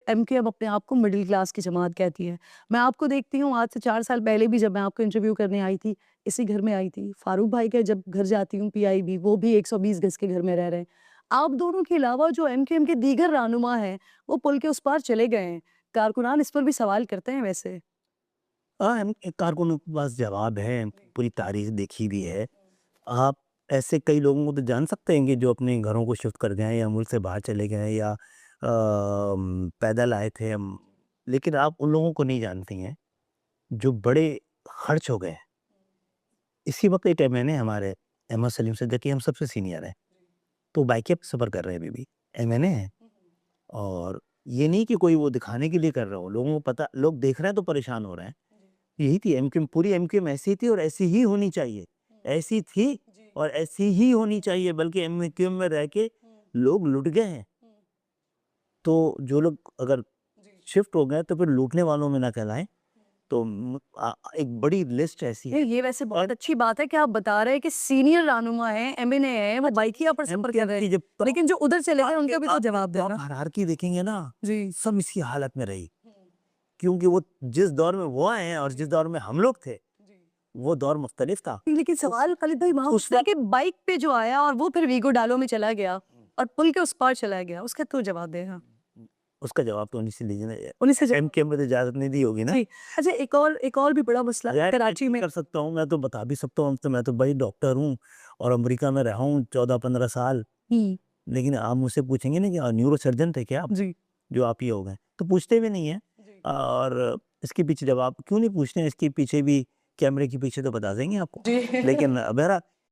MQM अपने आप को मिडिल क्लास की जमात कहती है। मैं आपको देखती हूँ आज से 4 साल पहले भी जब मैं आपको इंटरव्यू करने आई थी, इसी घर में आई थी। फारूक भाई के जब घर जाती हूँ पीआईबी, वो भी 120 गज़ के घर में रह रहे हैं। आप दोनों के अलावा जो एमकेएम के दीगर रहनुमा हैं, वो पुल के उस पार चले गए हैं। कारकुनान इस पर भी सवाल करते हैं वैसे। हाँ, हम एक कारकुनों के पास जवाब है, पूरी तारीख देखी भी है। आप ऐसे कई लोगों को तो जान सकते हैं कि जो अपने घरों को शिफ्ट कर गए हैं या मुल्क से बाहर चले गए हैं या पैदल आए थे हम, लेकिन आप उन लोगों को नहीं जानती हैं, जो बड़े खर्च हो गए हैं। इसी वक़्त एक एमएनए हमारे अहमद सलीम सिद्दीकी हम सबसे सीनियर हैं, तो बाइके पे सफ़र कर रहे हैं अभी भी, एमएनए हैं। और ये नहीं कि कोई वो दिखाने के लिए कर रहा हो, लोगों को पता लोग देख रहे हैं तो परेशान हो रहे हैं। यही थी एमक्यूएम, पूरी एमक्यूएम ऐसी थी और ऐसी ही होनी चाहिए। ऐसी थी और ऐसी ही होनी चाहिए, बल्कि एमक्यूएम में रह के लोग लुट गए हैं। तो जो लोग अगर शिफ्ट हो गए तो फिर लूटने वालों में ना कहलाएँ। तो एक बड़ी लिस्ट ऐसी नहीं, है। ये वैसे बहुत और अच्छी बात है कि आप बता रहे हैं कि सीनियर रहनुमा हैं, एमएनए हैं, वो बाइकिया पर सफ़र कर एमक्यूएम रहे की हैं। जब लेकिन जो उधर चले गए उनका भी तो जवाब आप देना। हायरार्की देखेंगे ना, जी। सब इसी हालत में रही। क्योंकि वो जिस दौर में वो आए हैं और जिस दौर में हम लोग थे, वो दौर मुख्तलिफ था। लेकिन सवाल खालिद भाई वहाँ उस उठता है कि बाइक पे जो आया और वो फिर वीगो डालो में चला गया और पुल के उस पार चला गया, उसका तो जवाब देगा। उसका जवाब तो उन्हीं से लीजिए ना। उन्हीं से जवाब एमक्यूएम में तो इजाज़त नहीं दी होगी ना? जी। अच्छा एक और भी बड़ा मसला अगर कराची में कर सकता हूँ, मैं तो बता भी सकता हूँ, तो मैं तो भाई डॉक्टर हूँ और अमेरिका में रहा हूँ 14-15 साल। हुँ, लेकिन आप मुझसे पूछेंगे ना कि न्यूरोसर्जन थे क्या आप? जी। जो आप ये हो गए, तो पूछते भी नहीं हैं। और इसके पीछे जवाब क्यों नहीं पूछते हैं, इसके पीछे भी कैमरे के पीछे तो बता देंगे आपको। जी। लेकिन बहरहाल